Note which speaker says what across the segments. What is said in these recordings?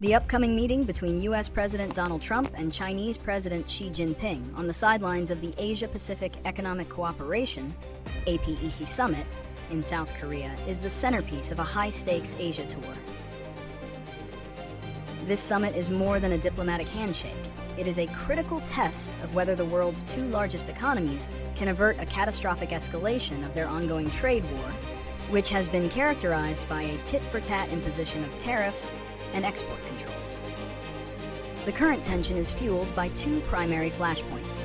Speaker 1: The upcoming meeting between U.S. President Donald Trump and Chinese President Xi Jinping on the sidelines of the Asia-Pacific Economic Cooperation (APEC) Summit in South Korea is the centerpiece of a high-stakes Asia tour. This summit is more than a diplomatic handshake. It is a critical test of whether the world's two largest economies can avert a catastrophic escalation of their ongoing trade war, which has been characterized by a tit-for-tat imposition of tariffs and export controls. The current tension is fueled by two primary flashpoints: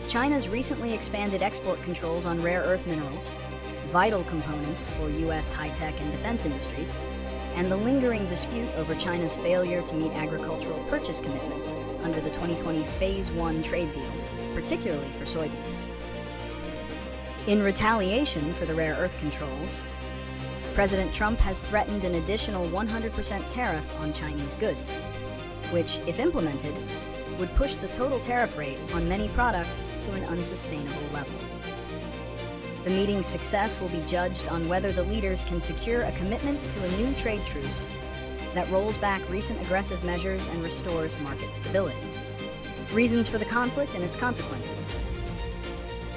Speaker 1: China's recently expanded export controls on rare earth minerals, vital components for U.S. high-tech and defense industries, and the lingering dispute over China's failure to meet agricultural purchase commitments under the 2020 Phase 1 trade deal, particularly for soybeans. In retaliation for the rare earth controls, President Trump has threatened an additional 100% tariff on Chinese goods, which, if implemented, would push the total tariff rate on many products to an unsustainable level. The meeting's success will be judged on whether the leaders can secure a commitment to a new trade truce that rolls back recent aggressive measures and restores market stability. Reasons for the conflict and its consequences.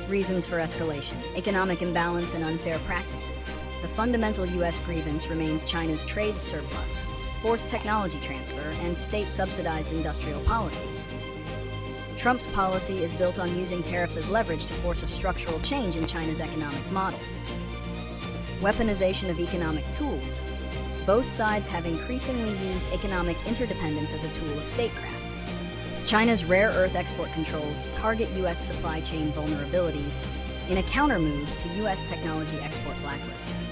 Speaker 1: Reasons for escalation: economic imbalance and unfair practices. The fundamental U.S. grievance remains China's trade surplus, forced technology transfer, and state-subsidized industrial policies. Trump's policy is built on using tariffs as leverage to force a structural change in China's economic model. Weaponization of economic tools. Both sides have increasingly used economic interdependence as a tool of statecraft. China's rare earth export controls target U.S. supply chain vulnerabilities in a countermove to U.S. technology export blacklists.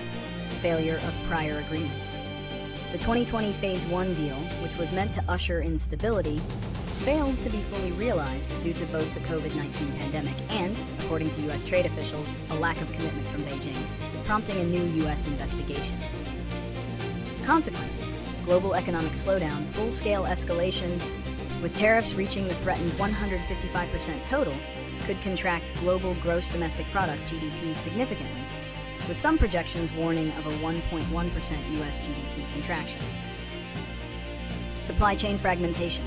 Speaker 1: Failure of prior agreements. The 2020 Phase 1 deal, which was meant to usher in stability, failed to be fully realized due to both the COVID-19 pandemic and, according to U.S. trade officials, a lack of commitment from Beijing, prompting a new U.S. investigation. Consequences: global economic slowdown, full-scale escalation, with tariffs reaching the threatened 155% total, could contract global gross domestic product (GDP) significantly, with some projections warning of a 1.1% U.S. GDP contraction. Supply chain fragmentation.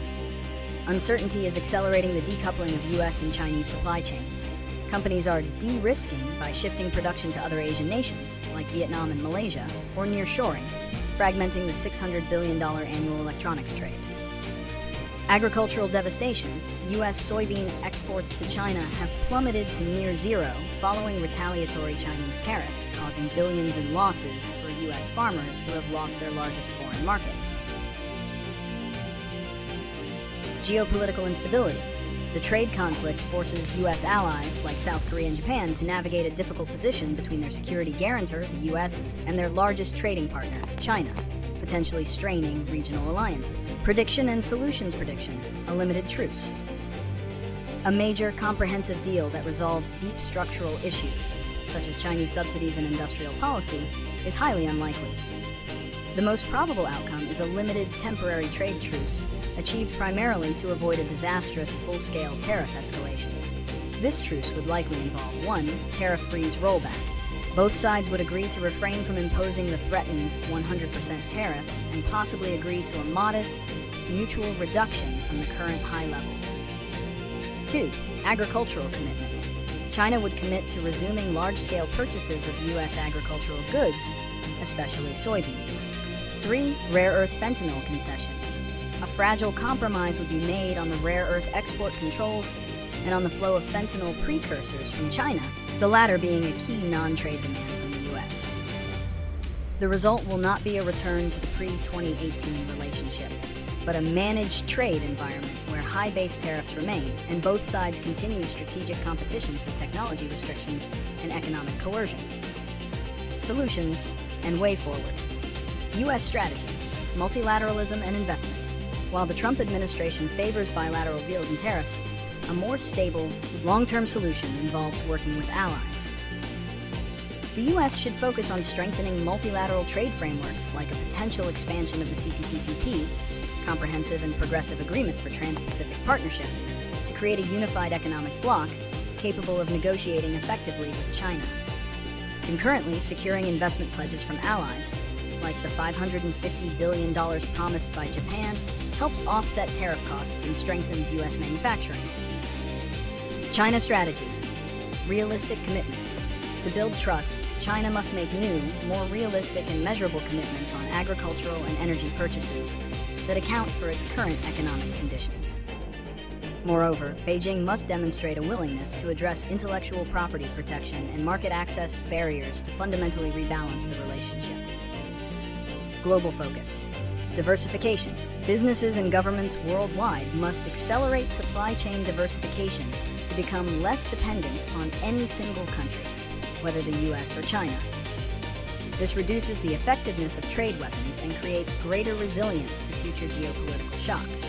Speaker 1: Uncertainty is accelerating the decoupling of U.S. and Chinese supply chains. Companies are de-risking by shifting production to other Asian nations, like Vietnam and Malaysia, or nearshoring, fragmenting the $600 billion annual electronics trade. Agricultural devastation. U.S. soybean exports to China have plummeted to near zero following retaliatory Chinese tariffs, causing billions in losses for U.S. farmers who have lost their largest foreign market. Geopolitical instability. The trade conflict forces U.S. allies, like South Korea and Japan, to navigate a difficult position between their security guarantor, the U.S., and their largest trading partner, China, potentially straining regional alliances. Prediction and solutions prediction. A limited truce. A major comprehensive deal that resolves deep structural issues, such as Chinese subsidies and industrial policy, is highly unlikely. The most probable outcome is a limited temporary trade truce, achieved primarily to avoid a disastrous full-scale tariff escalation. This truce would likely involve 1. Tariff-freeze rollback. Both sides would agree to refrain from imposing the threatened 100% tariffs and possibly agree to a modest, mutual reduction from the current high levels. 2. Agricultural commitment. China would commit to resuming large-scale purchases of U.S. agricultural goods, especially soybeans. 3. Rare earth fentanyl concessions. A fragile compromise would be made on the rare earth export controls and on the flow of fentanyl precursors from China, the latter being a key non-trade demand from the U.S. The result will not be a return to the pre-2018 relationship, but a managed trade environment where high base tariffs remain and both sides continue strategic competition for technology restrictions and economic coercion. Solutions and way forward. U.S. strategy: multilateralism and investment. While the Trump administration favors bilateral deals and tariffs, a more stable, long-term solution involves working with allies. The U.S. should focus on strengthening multilateral trade frameworks like a potential expansion of the CPTPP, Comprehensive and Progressive Agreement for Trans-Pacific Partnership, to create a unified economic bloc capable of negotiating effectively with China. Concurrently, securing investment pledges from allies, like the $550 billion promised by Japan, helps offset tariff costs and strengthens U.S. manufacturing. China strategy. Realistic commitments. To build trust, China must make new, more realistic and measurable commitments on agricultural and energy purchases that account for its current economic conditions. Moreover, Beijing must demonstrate a willingness to address intellectual property protection and market access barriers to fundamentally rebalance the relationship. Global focus. Diversification. Businesses and governments worldwide must accelerate supply chain diversification to become less dependent on any single country, whether the U.S. or China. This reduces the effectiveness of trade weapons and creates greater resilience to future geopolitical shocks.